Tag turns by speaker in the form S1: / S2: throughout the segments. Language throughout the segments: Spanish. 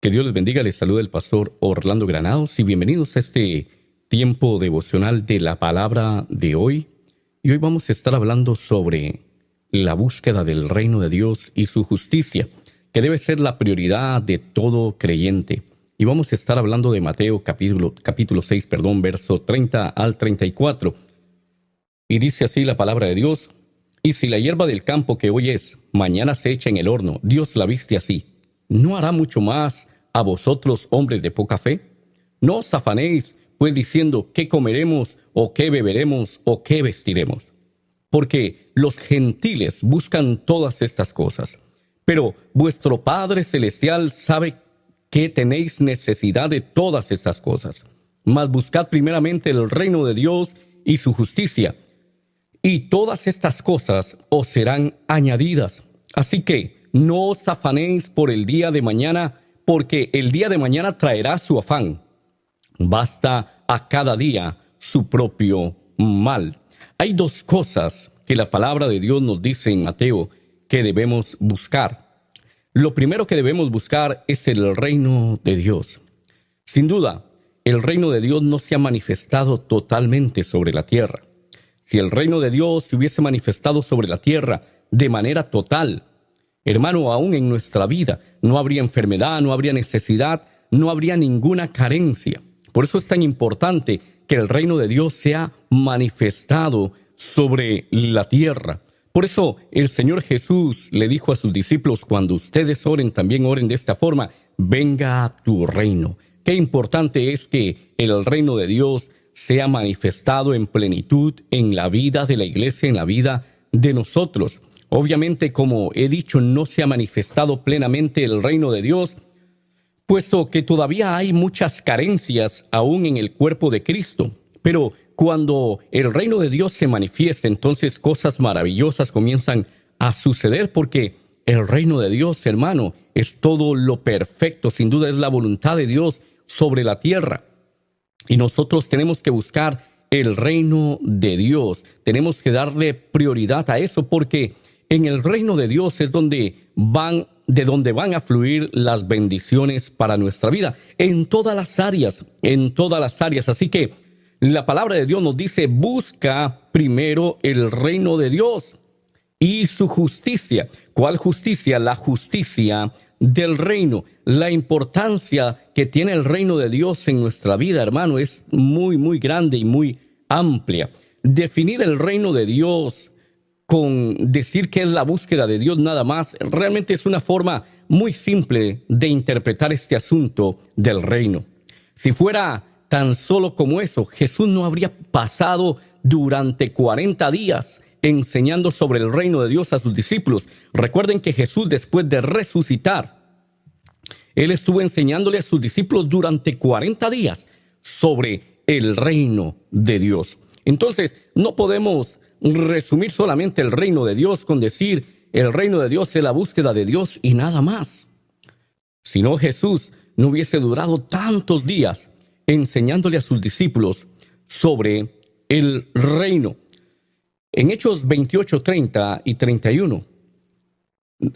S1: Que Dios les bendiga, les saluda el pastor Orlando Granados y bienvenidos a este tiempo devocional de la palabra de hoy. Y hoy vamos a estar hablando sobre la búsqueda del reino de Dios y su justicia, que debe ser la prioridad de todo creyente. Y vamos a estar hablando de Mateo capítulo 6, verso 30 al 34. Y dice así la palabra de Dios: Y si la hierba del campo que hoy es, mañana se echa en el horno, Dios la viste así, ¿no hará mucho más a vosotros, hombres de poca fe? No os afanéis, pues, diciendo, ¿qué comeremos, o qué beberemos, o qué vestiremos? Porque los gentiles buscan todas estas cosas. Pero vuestro Padre Celestial sabe que tenéis necesidad de todas estas cosas. Mas buscad primeramente el reino de Dios y su justicia, y todas estas cosas os serán añadidas. Así que no os afanéis por el día de mañana, porque el día de mañana traerá su afán. Basta a cada día su propio mal. Hay dos cosas que la palabra de Dios nos dice en Mateo que debemos buscar. Lo primero que debemos buscar es el reino de Dios. Sin duda, el reino de Dios no se ha manifestado totalmente sobre la tierra. Si el reino de Dios se hubiese manifestado sobre la tierra de manera total, hermano, aún en nuestra vida no habría enfermedad, no habría necesidad, no habría ninguna carencia. Por eso es tan importante que el reino de Dios sea manifestado sobre la tierra. Por eso el Señor Jesús le dijo a sus discípulos: cuando ustedes oren, también oren de esta forma: venga a tu reino. Qué importante es que el reino de Dios sea manifestado en plenitud en la vida de la iglesia, en la vida de nosotros. Obviamente, como he dicho, no se ha manifestado plenamente el reino de Dios, puesto que todavía hay muchas carencias aún en el cuerpo de Cristo. Pero cuando el reino de Dios se manifiesta, entonces cosas maravillosas comienzan a suceder, porque el reino de Dios, hermano, es todo lo perfecto. Sin duda es la voluntad de Dios sobre la tierra. Y nosotros tenemos que buscar el reino de Dios. Tenemos que darle prioridad a eso, porque en el reino de Dios es de donde van a fluir las bendiciones para nuestra vida, en todas las áreas. Así que la palabra de Dios nos dice: busca primero el reino de Dios y su justicia. ¿Cuál justicia? La justicia del reino. La importancia que tiene el reino de Dios en nuestra vida, hermano, es muy, muy grande y muy amplia. Definir el reino de Dios con decir que es la búsqueda de Dios nada más, realmente es una forma muy simple de interpretar este asunto del reino. Si fuera tan solo como eso, Jesús no habría pasado durante 40 días enseñando sobre el reino de Dios a sus discípulos. Recuerden que Jesús, después de resucitar, Él estuvo enseñándole a sus discípulos durante 40 días sobre el reino de Dios. Entonces, no podemos resumir solamente el reino de Dios con decir el reino de Dios es la búsqueda de Dios y nada más. Si no, Jesús no hubiese durado tantos días enseñándole a sus discípulos sobre el reino. En Hechos 28, 30 y 31,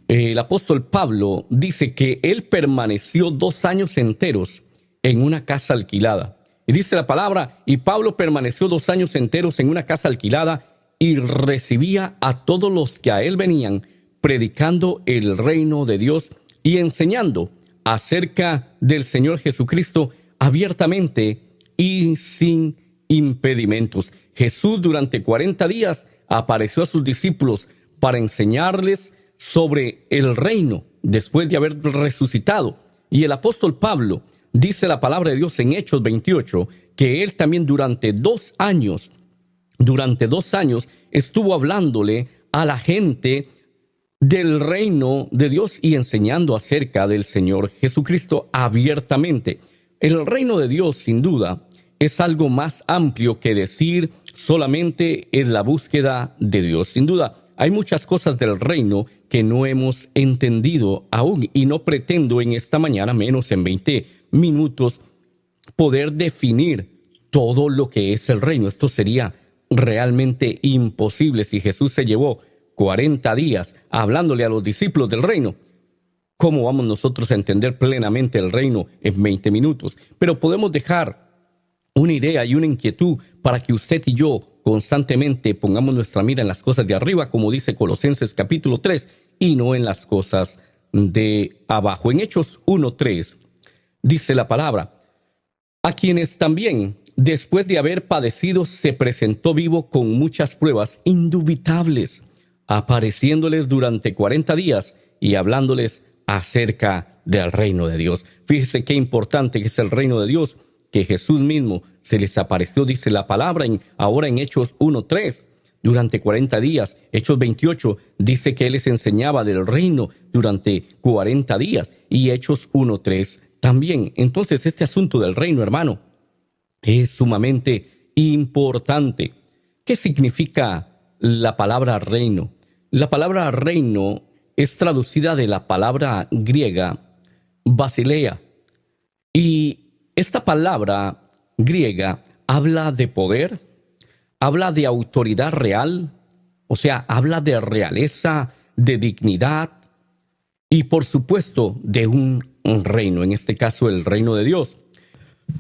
S1: el apóstol Pablo dice que él permaneció 2 años enteros en una casa alquilada. Y dice la palabra: y Pablo permaneció 2 años enteros en una casa alquilada y recibía a todos los que a él venían, predicando el reino de Dios y enseñando acerca del Señor Jesucristo abiertamente y sin impedimentos. Jesús durante 40 días apareció a sus discípulos para enseñarles sobre el reino después de haber resucitado. Y el apóstol Pablo dice la palabra de Dios en Hechos 28 que él también durante 2 años estuvo hablándole a la gente del reino de Dios y enseñando acerca del Señor Jesucristo abiertamente. El reino de Dios, sin duda, es algo más amplio que decir solamente es la búsqueda de Dios. Sin duda, hay muchas cosas del reino que no hemos entendido aún, y no pretendo en esta mañana, menos en 20 minutos, poder definir todo lo que es el reino. Esto sería realmente imposible si Jesús se llevó 40 días hablándole a los discípulos del reino. ¿Cómo vamos nosotros a entender plenamente el reino en 20 minutos? Pero podemos dejar una idea y una inquietud para que usted y yo constantemente pongamos nuestra mira en las cosas de arriba, como dice Colosenses capítulo 3, y no en las cosas de abajo. En Hechos 1:3 dice la palabra: a quienes también, después de haber padecido, se presentó vivo con muchas pruebas indubitables, apareciéndoles durante 40 días y hablándoles acerca del reino de Dios. Fíjese qué importante que es el reino de Dios, que Jesús mismo se les apareció, dice la palabra, ahora en Hechos 1:3, durante 40 días. Hechos 28 dice que Él les enseñaba del reino durante 40 días. Y Hechos 1:3 también. Entonces, este asunto del reino, hermano, es sumamente importante. ¿Qué significa la palabra reino? La palabra reino es traducida de la palabra griega basileia. Y esta palabra griega habla de poder, habla de autoridad real, o sea, habla de realeza, de dignidad y, por supuesto, de un reino, en este caso el reino de Dios.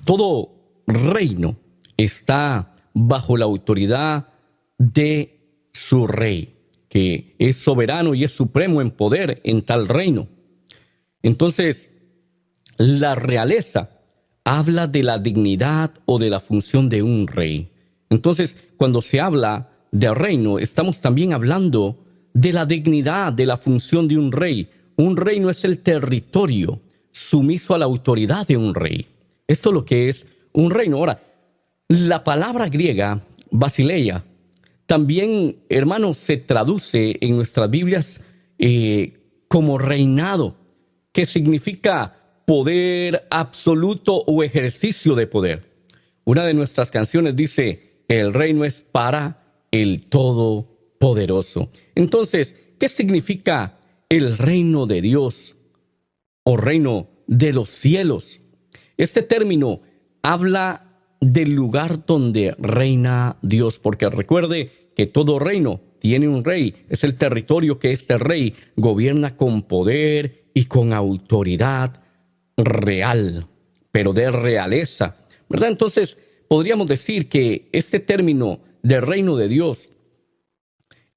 S1: Todo reino está bajo la autoridad de su rey, que es soberano y es supremo en poder en tal reino. Entonces, la realeza habla de la dignidad o de la función de un rey. Entonces, cuando se habla de reino, estamos también hablando de la dignidad, de la función de un rey. Un reino es el territorio sumiso a la autoridad de un rey. Esto es lo que es un reino. Ahora, la palabra griega basileia también, hermanos, se traduce en nuestras Biblias como reinado, que significa poder absoluto o ejercicio de poder. Una de nuestras canciones dice: el reino es para el Todopoderoso. Entonces, ¿qué significa el reino de Dios o reino de los cielos? Este término habla del lugar donde reina Dios, porque recuerde que todo reino tiene un rey. Es el territorio que este rey gobierna con poder y con autoridad real, pero de realeza, ¿verdad? Entonces, podríamos decir que este término de reino de Dios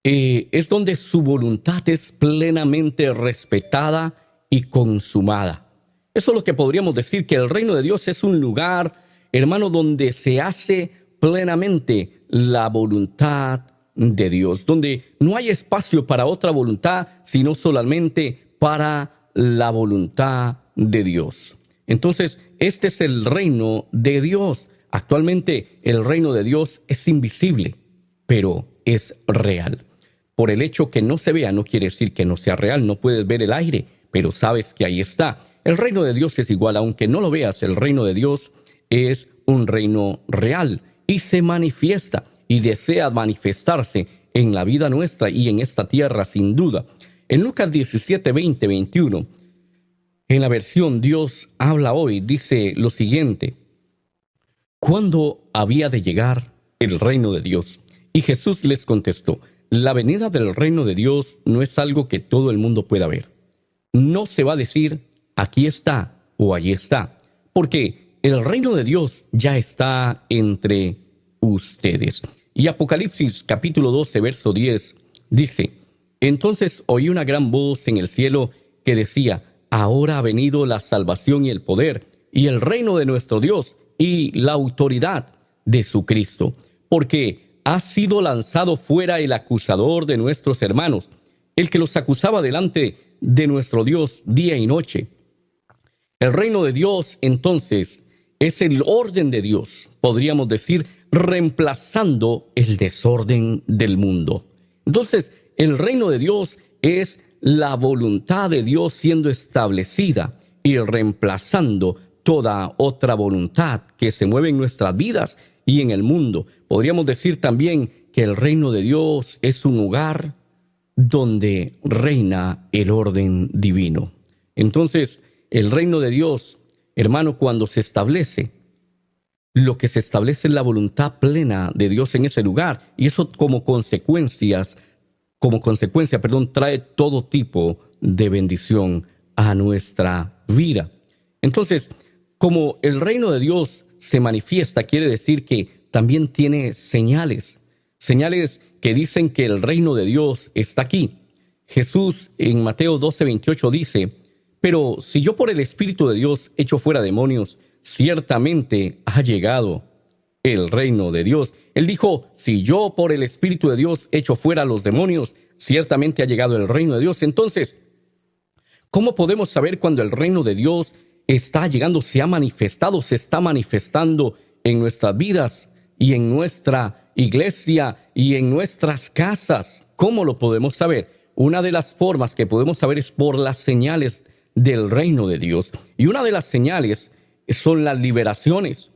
S1: es donde su voluntad es plenamente respetada y consumada. Eso es lo que podríamos decir, que el reino de Dios es un lugar, hermano, donde se hace plenamente la voluntad de Dios, donde no hay espacio para otra voluntad, sino solamente para la voluntad de Dios. Entonces, este es el reino de Dios. Actualmente, el reino de Dios es invisible, pero es real. Por el hecho que no se vea, no quiere decir que no sea real. No puedes ver el aire, pero sabes que ahí está. El reino de Dios es igual, aunque no lo veas, el reino de Dios es un reino real y se manifiesta y desea manifestarse en la vida nuestra y en esta tierra, sin duda. En Lucas 17, 20, 21, en la versión Dios habla hoy, dice lo siguiente: ¿cuándo había de llegar el reino de Dios? Y Jesús les contestó: la venida del reino de Dios no es algo que todo el mundo pueda ver. No se va a decir aquí está o allí está, porque el reino de Dios ya está entre ustedes. Y Apocalipsis capítulo 12, verso 10 dice: entonces oí una gran voz en el cielo que decía: ahora ha venido la salvación y el poder y el reino de nuestro Dios y la autoridad de su Cristo, porque ha sido lanzado fuera el acusador de nuestros hermanos, el que los acusaba delante de nuestro Dios día y noche. El reino de Dios, entonces, es el orden de Dios, podríamos decir, reemplazando el desorden del mundo. Entonces, el reino de Dios es la voluntad de Dios siendo establecida y reemplazando toda otra voluntad que se mueve en nuestras vidas y en el mundo. Podríamos decir también que el reino de Dios es un lugar donde reina el orden divino. Entonces, el reino de Dios, hermano, cuando se establece, lo que se establece es la voluntad plena de Dios en ese lugar, y eso como consecuencia, trae todo tipo de bendición a nuestra vida. Entonces, como el reino de Dios se manifiesta, quiere decir que también tiene señales. Señales que dicen que el reino de Dios está aquí. Jesús en Mateo 12:28 dice: pero si yo por el Espíritu de Dios echo fuera demonios, ciertamente ha llegado el reino de Dios. Él dijo: si yo por el Espíritu de Dios echo fuera los demonios, ciertamente ha llegado el reino de Dios. Entonces, ¿cómo podemos saber cuando el reino de Dios está llegando, se ha manifestado, se está manifestando en nuestras vidas y en nuestra iglesia y en nuestras casas? ¿Cómo lo podemos saber? Una de las formas que podemos saber es por las señales del reino de Dios. Y una de las señales son las liberaciones.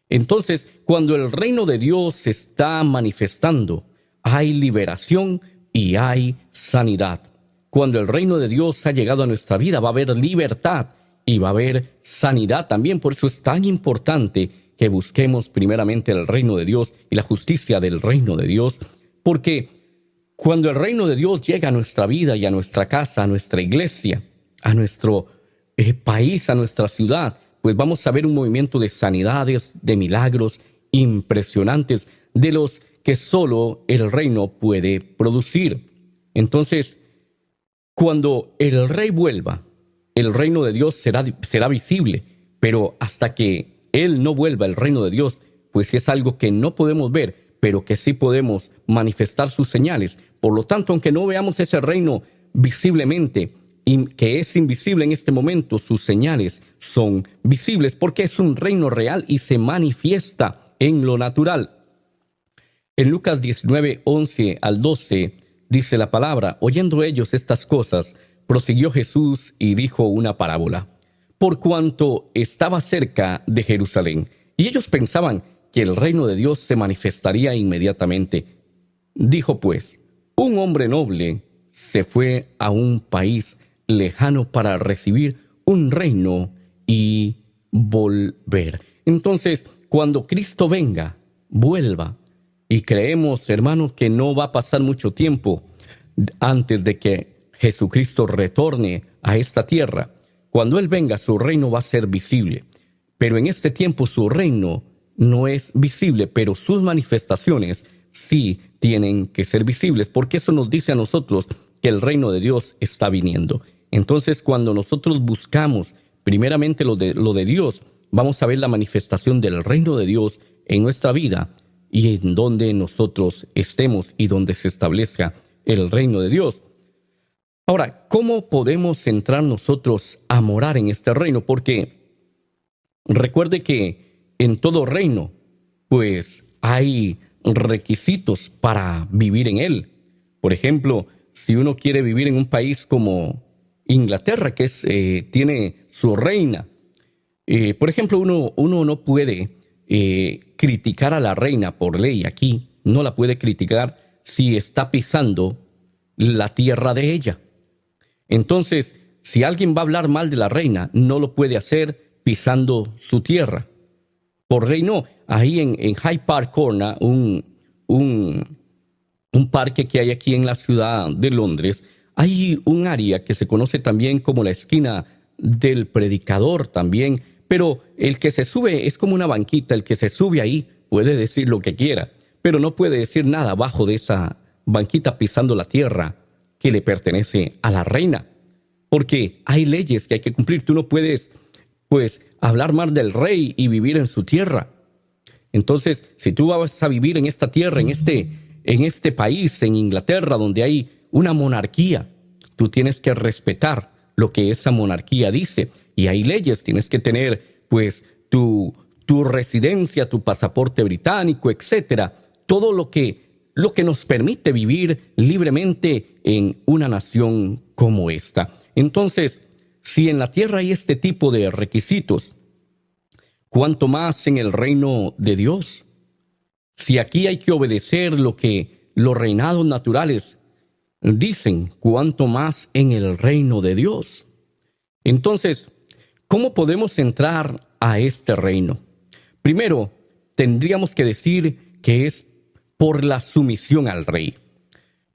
S1: Entonces, cuando el reino de Dios se está manifestando, hay liberación y hay sanidad. Cuando el reino de Dios ha llegado a nuestra vida, va a haber libertad y va a haber sanidad también. Por eso es tan importante que busquemos primeramente el reino de Dios y la justicia del reino de Dios, porque cuando el reino de Dios llega a nuestra vida y a nuestra casa, a nuestra iglesia, a nuestro país, a nuestra ciudad, pues vamos a ver un movimiento de sanidades, de milagros impresionantes, de los que solo el reino puede producir. Entonces, cuando el Rey vuelva, el reino de Dios será visible, pero hasta que Él no vuelva, el reino de Dios, pues es algo que no podemos ver, pero que sí podemos manifestar sus señales. Por lo tanto, aunque no veamos ese reino visiblemente, que es invisible en este momento, sus señales son visibles porque es un reino real y se manifiesta en lo natural. En Lucas 19:11 al 12 dice la palabra: oyendo ellos estas cosas, prosiguió Jesús y dijo una parábola, por cuanto estaba cerca de Jerusalén, y ellos pensaban que el reino de Dios se manifestaría inmediatamente. Dijo pues: un hombre noble se fue a un país lejano para recibir un reino y volver. Entonces, cuando Cristo venga, vuelva, y creemos, hermanos, que no va a pasar mucho tiempo antes de que Jesucristo retorne a esta tierra. Cuando Él venga, su reino va a ser visible. Pero en este tiempo su reino no es visible, pero sus manifestaciones sí tienen que ser visibles, porque eso nos dice a nosotros que el reino de Dios está viniendo. Entonces, cuando nosotros buscamos primeramente lo de Dios, vamos a ver la manifestación del reino de Dios en nuestra vida y en donde nosotros estemos y donde se establezca el reino de Dios. Ahora, ¿cómo podemos entrar nosotros a morar en este reino? Porque recuerde que en todo reino, pues hay requisitos para vivir en él. Por ejemplo, si uno quiere vivir en un país como Inglaterra, que tiene su reina, por ejemplo, uno no puede criticar a la reina por ley. Aquí no la puede criticar si está pisando la tierra de ella. Entonces, si alguien va a hablar mal de la reina, no lo puede hacer pisando su tierra. Por ley no. Ahí en Hyde Park Corner, un parque que hay aquí en la ciudad de Londres, hay un área que se conoce también como la esquina del predicador también, pero el que se sube es como una banquita. El que se sube ahí puede decir lo que quiera, pero no puede decir nada abajo de esa banquita pisando la tierra que le pertenece a la reina, porque hay leyes que hay que cumplir. Tú no puedes, pues, hablar mal del rey y vivir en su tierra. Entonces, si tú vas a vivir en esta tierra, en este país, en Inglaterra, donde hay una monarquía, tú tienes que respetar lo que esa monarquía dice. Y hay leyes, tienes que tener, pues, tu residencia, tu pasaporte británico, etcétera. Todo lo que nos permite vivir libremente en una nación como esta. Entonces, si en la tierra hay este tipo de requisitos, ¿cuánto más en el reino de Dios? Si aquí hay que obedecer lo que los reinados naturales dicen, ¿cuánto más en el reino de Dios? Entonces, ¿cómo podemos entrar a este reino? Primero, tendríamos que decir que es por la sumisión al Rey,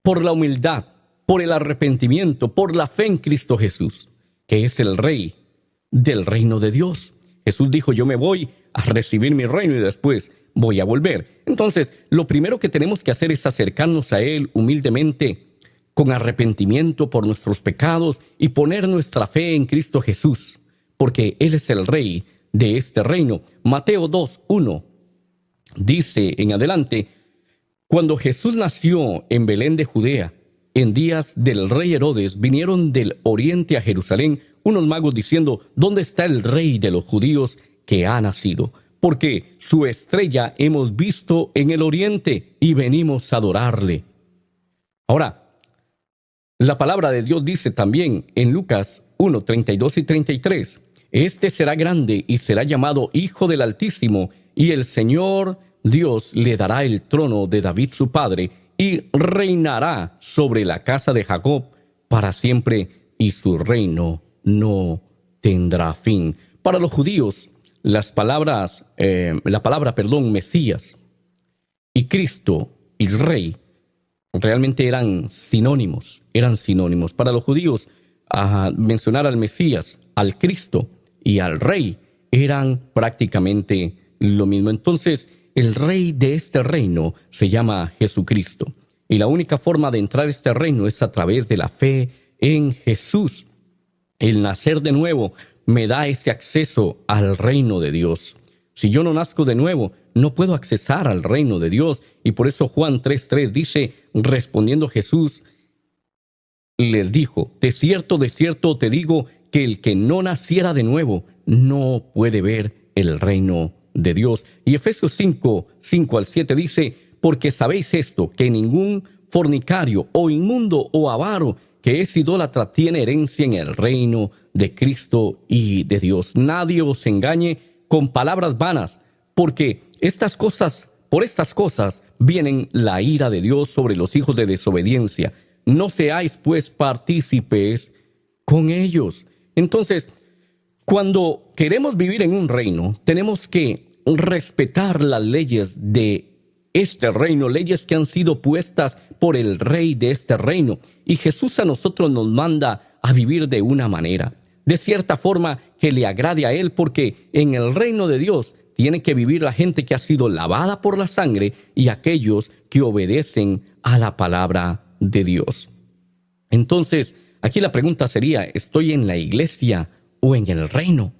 S1: por la humildad, por el arrepentimiento, por la fe en Cristo Jesús. que es el rey del reino de Dios. Jesús dijo, yo me voy a recibir mi reino y después voy a volver. Entonces, lo primero que tenemos que hacer es acercarnos a Él humildemente, con arrepentimiento por nuestros pecados y poner nuestra fe en Cristo Jesús, porque Él es el rey de este reino. Mateo 2:1 dice en adelante, cuando Jesús nació en Belén de Judea, en días del rey Herodes, vinieron del oriente a Jerusalén unos magos diciendo, ¿dónde está el rey de los judíos que ha nacido? Porque su estrella hemos visto en el oriente y venimos a adorarle. Ahora, la palabra de Dios dice también en Lucas 1:32 y 33, este será grande y será llamado Hijo del Altísimo, y el Señor Dios le dará el trono de David su padre, y reinará sobre la casa de Jacob para siempre, y su reino no tendrá fin. Para los judíos, la palabra, Mesías y Cristo y Rey realmente eran sinónimos. Para los judíos, mencionar al Mesías, al Cristo y al Rey eran prácticamente lo mismo. Entonces, el Rey de este reino se llama Jesucristo. Y la única forma de entrar a este reino es a través de la fe en Jesús. El nacer de nuevo me da ese acceso al reino de Dios. Si yo no nazco de nuevo, no puedo accesar al reino de Dios. Y por eso Juan 3:3 dice, respondiendo Jesús, les dijo, de cierto te digo que el que no naciera de nuevo no puede ver el reino de Dios. Y Efesios 5:5-7 dice, porque sabéis esto, que ningún fornicario o inmundo o avaro que es idólatra tiene herencia en el reino de Cristo y de Dios. Nadie os engañe con palabras vanas, porque por estas cosas vienen la ira de Dios sobre los hijos de desobediencia. No seáis pues partícipes con ellos. Entonces, cuando queremos vivir en un reino, tenemos que respetar las leyes de este reino, leyes que han sido puestas por el rey de este reino. Y Jesús a nosotros nos manda a vivir de una manera, de cierta forma que le agrade a Él, porque en el reino de Dios tiene que vivir la gente que ha sido lavada por la sangre y aquellos que obedecen a la palabra de Dios. Entonces, aquí la pregunta sería, ¿estoy en la iglesia o en el reino?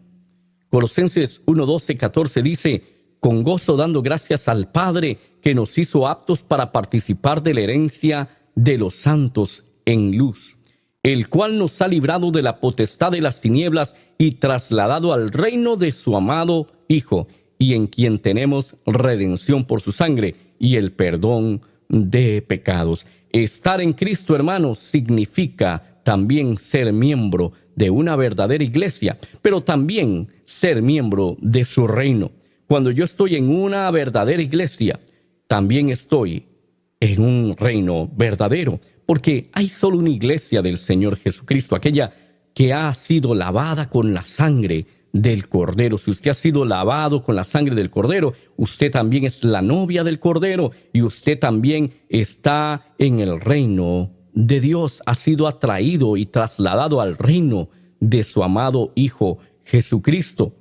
S1: Colosenses 1:12-14 dice, con gozo dando gracias al Padre que nos hizo aptos para participar de la herencia de los santos en luz, el cual nos ha librado de la potestad de las tinieblas y trasladado al reino de su amado Hijo, y en quien tenemos redención por su sangre y el perdón de pecados. Estar en Cristo, hermanos, significa también ser miembro de una verdadera iglesia, pero también ser miembro de su reino. Cuando yo estoy en una verdadera iglesia, también estoy en un reino verdadero, porque hay solo una iglesia del Señor Jesucristo, aquella que ha sido lavada con la sangre del Cordero. Si usted ha sido lavado con la sangre del Cordero, usted también es la novia del Cordero y usted también está en el reino de Dios. Ha sido atraído y trasladado al reino de su amado Hijo Jesucristo.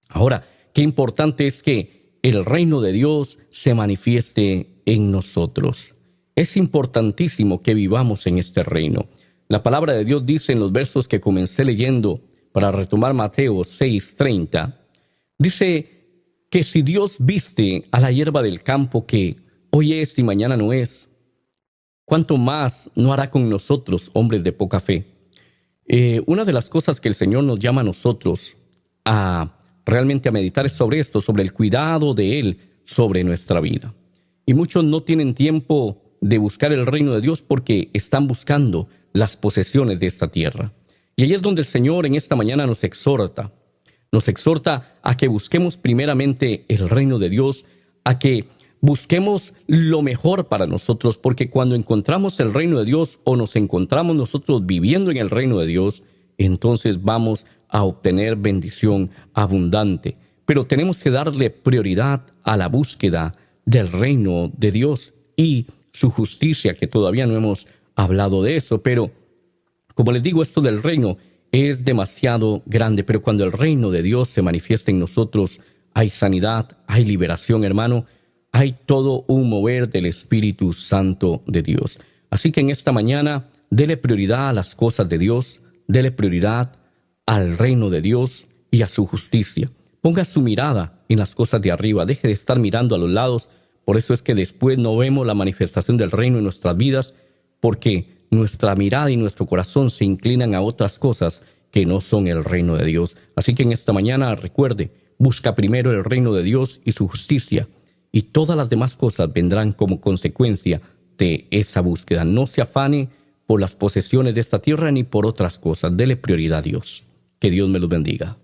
S1: Ahora, qué importante es que el reino de Dios se manifieste en nosotros. Es importantísimo que vivamos en este reino. La palabra de Dios dice en los versos que comencé leyendo, para retomar Mateo 6:30, dice que si Dios viste a la hierba del campo que hoy es y mañana no es, ¿cuánto más no hará con nosotros, hombres de poca fe? Una de las cosas que el Señor nos llama a nosotros realmente a meditar es sobre esto, sobre el cuidado de Él sobre nuestra vida. Y muchos no tienen tiempo de buscar el reino de Dios porque están buscando las posesiones de esta tierra. Y ahí es donde el Señor en esta mañana nos exhorta a que busquemos primeramente el reino de Dios, a que busquemos lo mejor para nosotros, porque cuando encontramos el reino de Dios o nos encontramos nosotros viviendo en el reino de Dios, entonces vamos a obtener bendición abundante. Pero tenemos que darle prioridad a la búsqueda del reino de Dios y su justicia, que todavía no hemos hablado de eso, pero como les digo, esto del reino es demasiado grande, pero cuando el reino de Dios se manifiesta en nosotros, hay sanidad, hay liberación, hermano, hay todo un mover del Espíritu Santo de Dios. Así que en esta mañana, dele prioridad a las cosas de Dios, dele prioridad al reino de Dios y a su justicia. Ponga su mirada en las cosas de arriba, deje de estar mirando a los lados. Por eso es que después no vemos la manifestación del reino en nuestras vidas, porque nuestra mirada y nuestro corazón se inclinan a otras cosas que no son el reino de Dios. Así que en esta mañana recuerde, busca primero el reino de Dios y su justicia, y todas las demás cosas vendrán como consecuencia de esa búsqueda. No se afane por las posesiones de esta tierra ni por otras cosas. Dele prioridad a Dios. Que Dios me los bendiga.